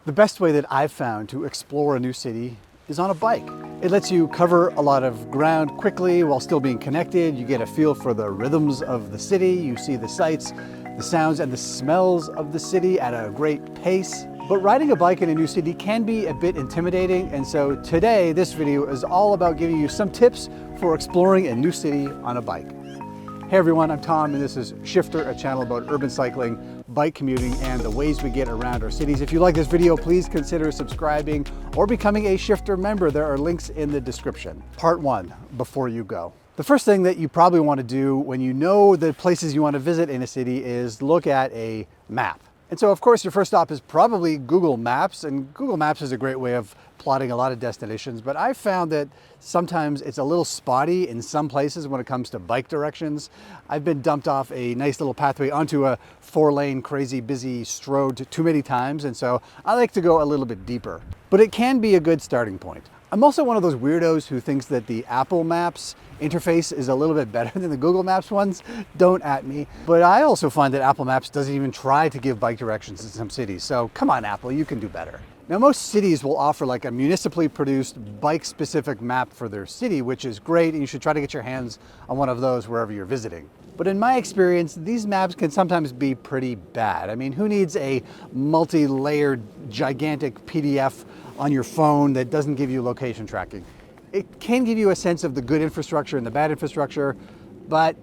The best way that I've found to explore a new city is on a bike. It lets you cover a lot of ground quickly while still being connected. You get a feel for the rhythms of the city. You see the sights, the sounds, and the smells of the city at a great pace. But riding a bike in a new city can be a bit intimidating, and so today this video is all about giving you some tips for exploring a new city on a bike. Hey everyone, I'm Tom and this is Shifter, a channel about urban cycling, bike commuting, and the ways we get around our cities. If you like this video, please consider subscribing or becoming a Shifter member. There are links in the description. Part 1, before you go. The first thing that you probably want to do when you know the places you want to visit in a city is look at a map. And so of course your first stop is probably Google Maps, and Google Maps is a great way of plotting a lot of destinations, but I've found that sometimes it's a little spotty in some places when it comes to bike directions. I've been dumped off a nice little pathway onto a 4-lane crazy busy road too many times, and so I like to go a little bit deeper. But it can be a good starting point. I'm also one of those weirdos who thinks that the Apple Maps interface is a little bit better than the Google Maps ones. Don't at me. But I also find that Apple Maps doesn't even try to give bike directions in some cities. So come on, Apple, you can do better. Now, most cities will offer like a municipally produced bike-specific map for their city, which is great, and you should try to get your hands on one of those wherever you're visiting. But in my experience, these maps can sometimes be pretty bad. I mean, who needs a multi-layered, gigantic PDF on your phone that doesn't give you location tracking? It can give you a sense of the good infrastructure and the bad infrastructure, but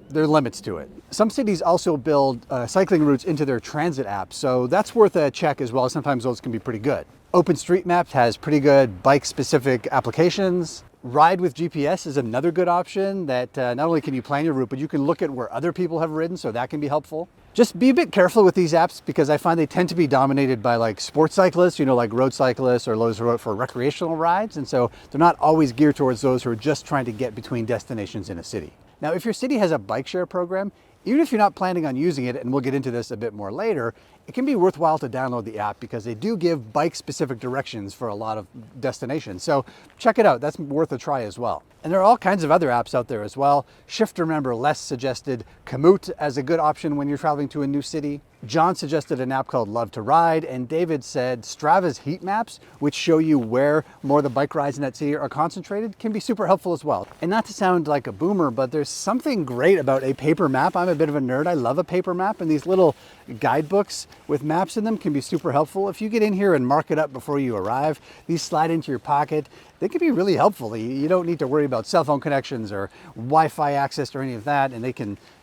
there are limits to it. Some cities also build cycling routes into their transit apps, so that's worth a check as well. Sometimes those can be pretty good. OpenStreetMaps has pretty good bike-specific applications. Ride with GPS is another good option that not only can you plan your route, but you can look at where other people have ridden, so that can be helpful. Just be a bit careful with these apps because I find they tend to be dominated by like sports cyclists, you know, like road cyclists or those who are for recreational rides. And so they're not always geared towards those who are just trying to get between destinations in a city. Now, if your city has a bike share program, even if you're not planning on using it, and we'll get into this a bit more later, it can be worthwhile to download the app because they do give bike-specific directions for a lot of destinations. So check it out, that's worth a try as well. And there are all kinds of other apps out there as well. Shifter member Les suggested Komoot as a good option when you're traveling to a new city. John suggested an app called Love to Ride, and David said Strava's heat maps, which show you where more of the bike rides in that city are concentrated, can be super helpful as well. And not to sound like a boomer, but there's something great about a paper map. I'm a bit of a nerd. I love a paper map, and these little guidebooks with maps in them can be super helpful. If you get in here and mark it up before you arrive, these slide into your pocket. They can be really helpful. You don't need to worry about cell phone connections or Wi-Fi access or any of that, and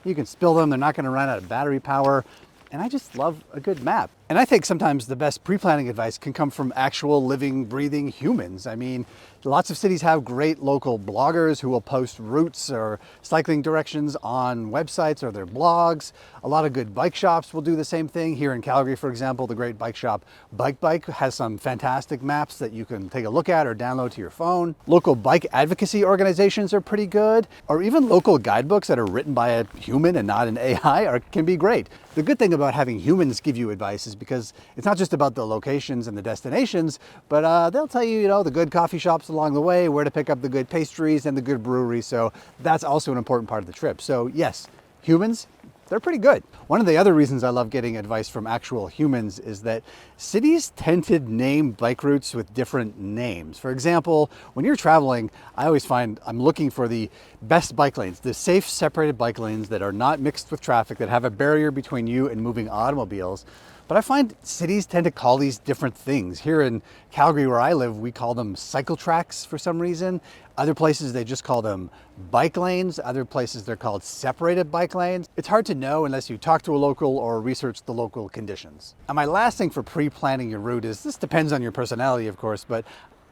you can spill them. They're not going to run out of battery power. And I just love a good map. And I think sometimes the best pre-planning advice can come from actual living, breathing humans. I mean, lots of cities have great local bloggers who will post routes or cycling directions on websites or their blogs. A lot of good bike shops will do the same thing. Here in Calgary, for example, the great bike shop Bike has some fantastic maps that you can take a look at or download to your phone. Local bike advocacy organizations are pretty good, or even local guidebooks that are written by a human and not an AI can be great. The good thing about having humans give you advice is because it's not just about the locations and the destinations, but they'll tell you, the good coffee shops along the way, where to pick up the good pastries and the good breweries. So that's also an important part of the trip. So yes, humans, they're pretty good. One of the other reasons I love getting advice from actual humans is that cities tend to name bike routes with different names. For example, when you're traveling, I always find I'm looking for the best bike lanes, the safe separated bike lanes that are not mixed with traffic, that have a barrier between you and moving automobiles. But I find cities tend to call these different things. Here in Calgary, where I live, we call them cycle tracks for some reason. Other places, they just call them bike lanes. Other places, they're called separated bike lanes. It's hard to know unless you talk to a local or research the local conditions. And my last thing for pre-planning your route is, this depends on your personality, of course, but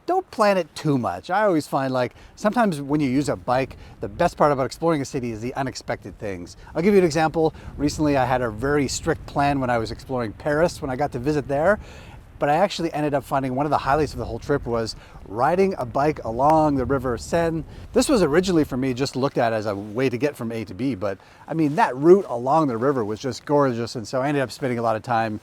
don't plan it too much. I always find like sometimes when you use a bike, the best part about exploring a city is the unexpected things. I'll give you an example. Recently, I had a very strict plan when I was exploring Paris when I got to visit there. But I actually ended up finding one of the highlights of the whole trip was riding a bike along the River Seine. This was originally for me just looked at as a way to get from A to B, but I mean, that route along the river was just gorgeous. And so I ended up spending a lot of time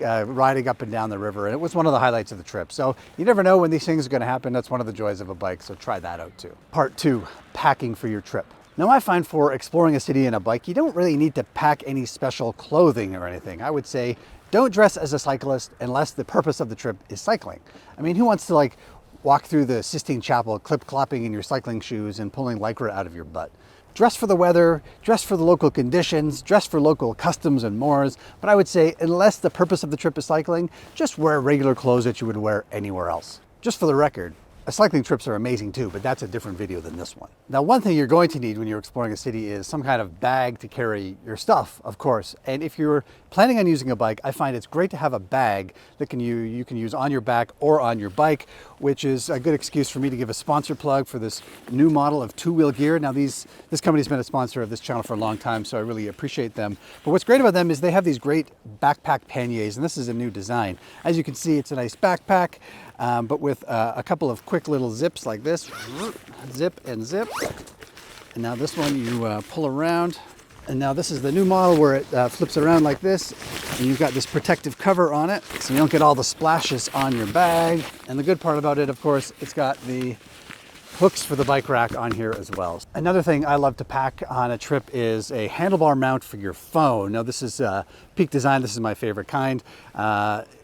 riding up and down the river. And it was one of the highlights of the trip. So you never know when these things are going to happen. That's one of the joys of a bike. So try that out too. Part 2, packing for your trip. Now I find for exploring a city in a bike, you don't really need to pack any special clothing or anything. I would say Don't dress as a cyclist unless the purpose of the trip is cycling. I mean, who wants to like walk through the Sistine Chapel clip-clopping in your cycling shoes and pulling lycra out of your butt? Dress for the weather, dress for the local conditions, dress for local customs and mores, but I would say unless the purpose of the trip is cycling, just wear regular clothes that you would wear anywhere else. Just for the record, cycling trips are amazing too, but that's a different video than this one. Now, one thing you're going to need when you're exploring a city is some kind of bag to carry your stuff, of course. And if you're planning on using a bike, I find it's great to have a bag that you can use on your back or on your bike, which is a good excuse for me to give a sponsor plug for this new model of two-wheel gear. Now, this company's been a sponsor of this channel for a long time, so I really appreciate them. But what's great about them is they have these great backpack panniers, and this is a new design. As you can see, it's a nice backpack, but with a couple of quick little zips like this, zip and zip. And now this one you pull around. And now this is the new model where it flips around like this, and you've got this protective cover on it, so you don't get all the splashes on your bag. And the good part about it, of course, it's got the hooks for the bike rack on here as well. Another thing I love to pack on a trip is a handlebar mount for your phone. Now this is Peak Design, this is my favorite kind.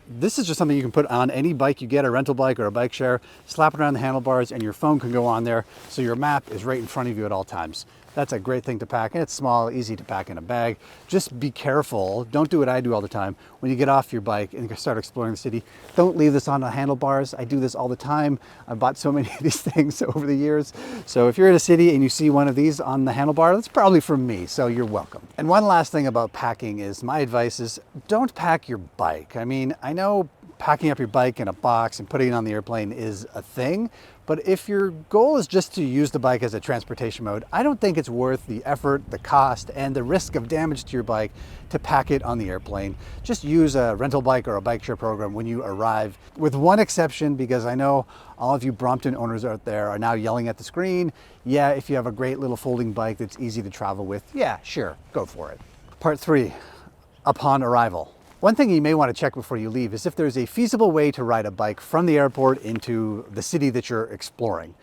This is just something you can put on any bike you get, a rental bike or a bike share, slap it around the handlebars and your phone can go on there, so your map is right in front of you at all times. That's a great thing to pack, and it's small, easy to pack in a bag. Just be careful. Don't do what I do all the time. When you get off your bike and start exploring the city, don't leave this on the handlebars. I do this all the time. I've bought so many of these things over the years. So if you're in a city and you see one of these on the handlebar, that's probably from me, so you're welcome. And one last thing about packing is, my advice is, don't pack your bike. I mean, I know packing up your bike in a box and putting it on the airplane is a thing, but if your goal is just to use the bike as a transportation mode, I don't think it's worth the effort, the cost, and the risk of damage to your bike to pack it on the airplane. Just use a rental bike or a bike share program when you arrive, with one exception, because I know all of you Brompton owners out there are now yelling at the screen. Yeah, if you have a great little folding bike that's easy to travel with, yeah, sure, go for it. Part 3, upon arrival. One thing you may want to check before you leave is if there's a feasible way to ride a bike from the airport into the city that you're exploring.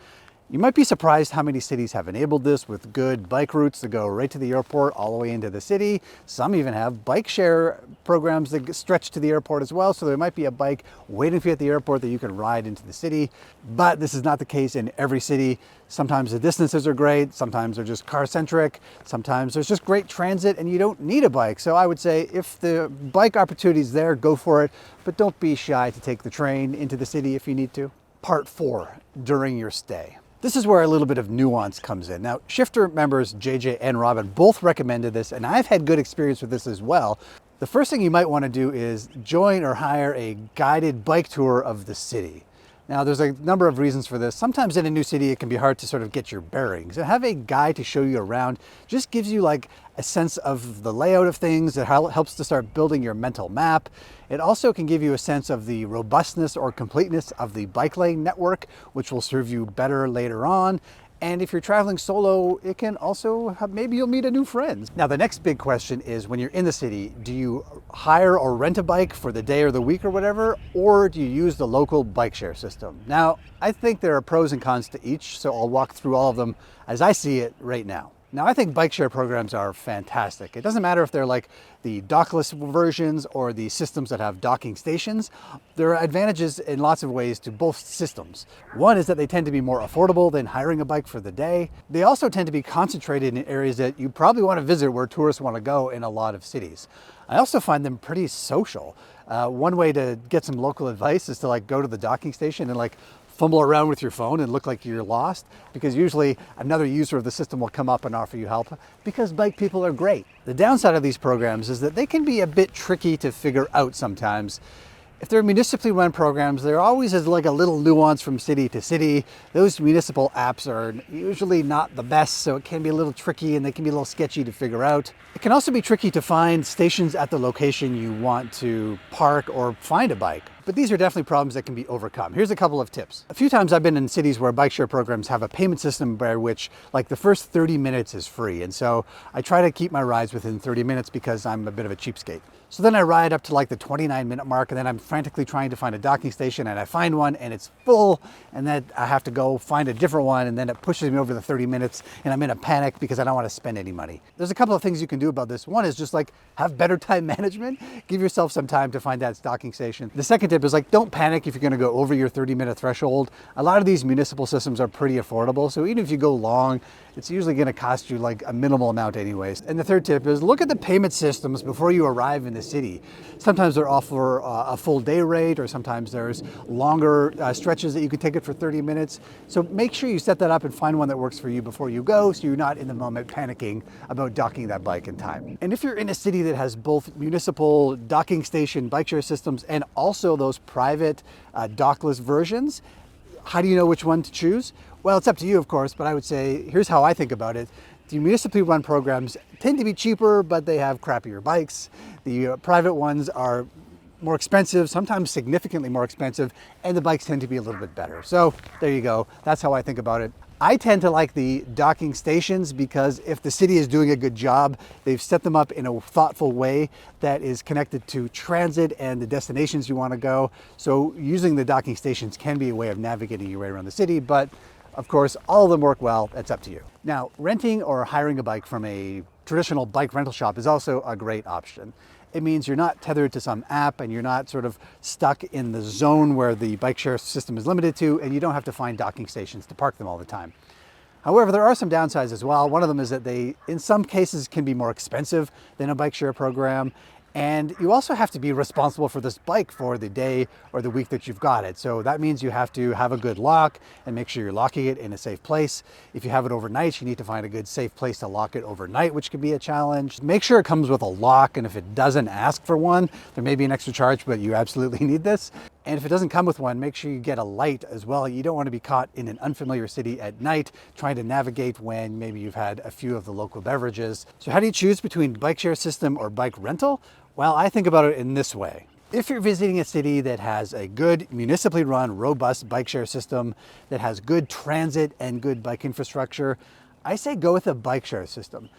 You might be surprised how many cities have enabled this with good bike routes that go right to the airport all the way into the city. Some even have bike share programs that stretch to the airport as well, so there might be a bike waiting for you at the airport that you can ride into the city. But this is not the case in every city. Sometimes the distances are great, sometimes they're just car-centric, sometimes there's just great transit and you don't need a bike. So I would say if the bike opportunity is there, go for it, but don't be shy to take the train into the city if you need to. Part 4, during your stay. This is where a little bit of nuance comes in. Now, Shifter members JJ and Robin both recommended this, and I've had good experience with this as well. The first thing you might want to do is join or hire a guided bike tour of the city. Now, there's a number of reasons for this. Sometimes in a new city, it can be hard to sort of get your bearings. And have a guide to show you around just gives you like a sense of the layout of things. It helps to start building your mental map. It also can give you a sense of the robustness or completeness of the bike lane network, which will serve you better later on. And if you're traveling solo, it can also maybe you'll meet a new friend. Now, the next big question is, when you're in the city, do you hire or rent a bike for the day or the week or whatever, or do you use the local bike share system? Now, I think there are pros and cons to each, so I'll walk through all of them as I see it right now. Now, I think bike share programs are fantastic. It doesn't matter if they're like the dockless versions or the systems that have docking stations. There are advantages in lots of ways to both systems. One is that they tend to be more affordable than hiring a bike for the day. They also tend to be concentrated in areas that you probably want to visit, where tourists want to go in a lot of cities. I also find them pretty social. One way to get some local advice is to like go to the docking station and like fumble around with your phone and look like you're lost, because usually another user of the system will come up and offer you help, because bike people are great. The downside of these programs is that they can be a bit tricky to figure out sometimes. If they're municipally run programs, there always is like a little nuance from city to city. Those municipal apps are usually not the best, so it can be a little tricky and they can be a little sketchy to figure out. It can also be tricky to find stations at the location you want to park or find a bike. But these are definitely problems that can be overcome. Here's a couple of tips. A few times I've been in cities where bike share programs have a payment system by which like the first 30 minutes is free. And so I try to keep my rides within 30 minutes because I'm a bit of a cheapskate. So then I ride up to like the 29-minute mark, and then I'm frantically trying to find a docking station, and I find one and it's full, and then I have to go find a different one, and then it pushes me over the 30 minutes and I'm in a panic because I don't want to spend any money. There's a couple of things you can do about this. One is just like have better time management. Give yourself some time to find that docking station. The second tip is like don't panic if you're going to go over your 30-minute threshold. A lot of these municipal systems are pretty affordable, so even if you go long, it's usually going to cost you like a minimal amount anyways. And the third tip is look at the payment systems before you arrive in the city. Sometimes they're offer a full day rate, or sometimes there's longer stretches that you could take it for 30 minutes. So make sure you set that up and find one that works for you before you go, so you're not in the moment panicking about docking that bike in time. And if you're in a city that has both municipal docking station bike share systems and also those private dockless versions, how do you know which one to choose? Well, it's up to you, of course, but I would say, here's how I think about it. The municipally run programs tend to be cheaper, but they have crappier bikes. The private ones are more expensive, sometimes significantly more expensive, and the bikes tend to be a little bit better. So there you go. That's how I think about it. I tend to like the docking stations because if the city is doing a good job, they've set them up in a thoughtful way that is connected to transit and the destinations you want to go. So using the docking stations can be a way of navigating your way around the city, but of course, all of them work well. That's up to you. Now, renting or hiring a bike from a traditional bike rental shop is also a great option. It means you're not tethered to some app and you're not sort of stuck in the zone where the bike share system is limited to, and you don't have to find docking stations to park them all the time. However, there are some downsides as well. One of them is that they, in some cases, can be more expensive than a bike share program. And you also have to be responsible for this bike for the day or the week that you've got it. So that means you have to have a good lock and make sure you're locking it in a safe place. If you have it overnight, you need to find a good safe place to lock it overnight, which can be a challenge. Make sure it comes with a lock, and if it doesn't ask for one, there may be an extra charge, but you absolutely need this. And if it doesn't come with one, make sure you get a light as well. You don't want to be caught in an unfamiliar city at night trying to navigate when maybe you've had a few of the local beverages. So how do you choose between bike share system or bike rental? Well, I think about it in this way. If you're visiting a city that has a good municipally run, robust bike share system, that has good transit and good bike infrastructure, I say go with a bike share system.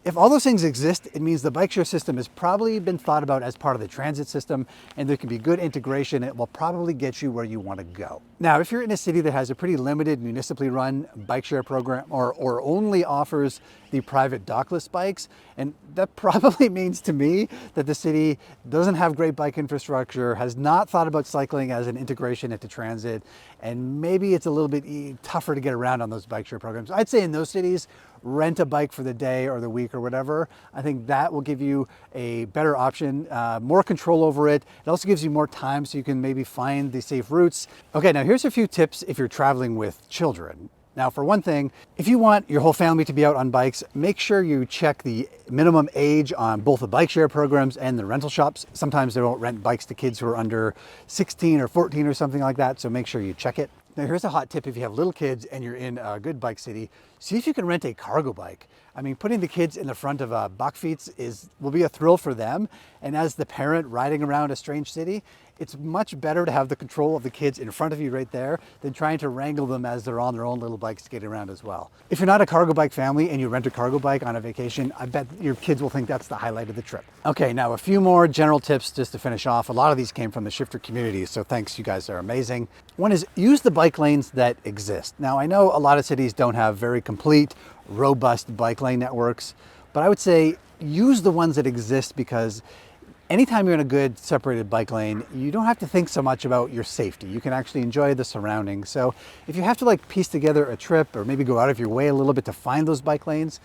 If all those things exist, it means the bike share system has probably been thought about as part of the transit system, and there can be good integration. It will probably get you where you want to go. Now, if you're in a city that has a pretty limited municipally run bike share program or only offers the private dockless bikes, and that probably means to me that the city doesn't have great bike infrastructure, has not thought about cycling as an integration into transit, and maybe it's a little bit tougher to get around on those bike share programs. I'd say in those cities, rent a bike for the day or the week or whatever. I think that will give you a better option, more control over it. It also gives you more time so you can maybe find the safe routes. Okay, now here's a few tips if you're traveling with children. Now, for one thing, if you want your whole family to be out on bikes, make sure you check the minimum age on both the bike share programs and the rental shops. Sometimes they won't rent bikes to kids who are under 16 or 14 or something like that, so make sure you check it. Now, here's a hot tip if you have little kids and you're in a good bike city. See if you can rent a cargo bike. I mean, putting the kids in the front of a bakfiets will be a thrill for them. And as the parent riding around a strange city, it's much better to have the control of the kids in front of you right there than trying to wrangle them as they're on their own little bikes skating around as well. If you're not a cargo bike family and you rent a cargo bike on a vacation, I bet your kids will think that's the highlight of the trip. Okay, now a few more general tips just to finish off. A lot of these came from the shifter community, so thanks, you guys are amazing. One is use the bike lanes that exist. Now, I know a lot of cities don't have very complete, robust bike lane networks, but I would say use the ones that exist because anytime you're in a good separated bike lane, you don't have to think so much about your safety. You can actually enjoy the surroundings. So if you have to like piece together a trip or maybe go out of your way a little bit to find those bike lanes,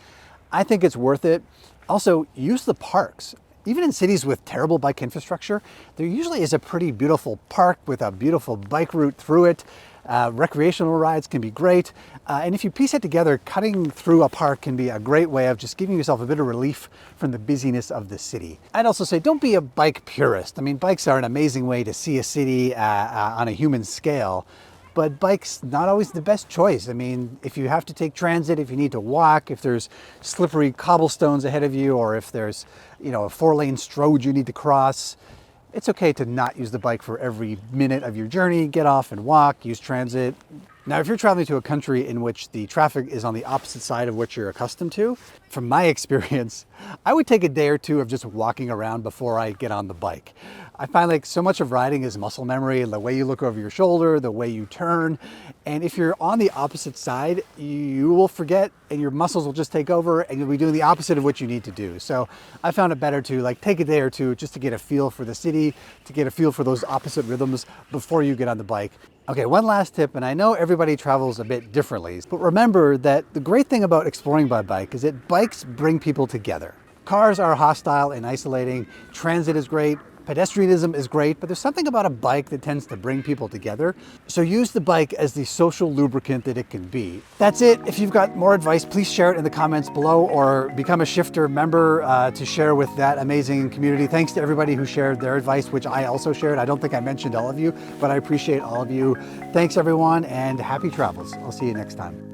I think it's worth it. Also, use the parks. Even in cities with terrible bike infrastructure, there usually is a pretty beautiful park with a beautiful bike route through it. Recreational rides can be great. And if you piece it together, cutting through a park can be a great way of just giving yourself a bit of relief from the busyness of the city. I'd also say don't be a bike purist. I mean, bikes are an amazing way to see a city on a human scale, but bikes not always the best choice. I mean, if you have to take transit, if you need to walk, if there's slippery cobblestones ahead of you, or if there's, a 4-lane stroad you need to cross, it's okay to not use the bike for every minute of your journey. Get off and walk, use transit. Now, if you're traveling to a country in which the traffic is on the opposite side of what you're accustomed to, from my experience, I would take a day or two of just walking around before I get on the bike. I find like so much of riding is muscle memory, the way you look over your shoulder, the way you turn. And if you're on the opposite side, you will forget and your muscles will just take over and you'll be doing the opposite of what you need to do. So I found it better to like take a day or two just to get a feel for the city, to get a feel for those opposite rhythms before you get on the bike. Okay, one last tip, and I know everybody travels a bit differently, but remember that the great thing about exploring by bike is that bikes bring people together. Cars are hostile and isolating, transit is great, pedestrianism is great, but there's something about a bike that tends to bring people together. So use the bike as the social lubricant that it can be. That's it. If you've got more advice, please share it in the comments below or become a Shifter member to share with that amazing community. Thanks to everybody who shared their advice, which I also shared. I don't think I mentioned all of you, but I appreciate all of you. Thanks everyone and happy travels. I'll see you next time.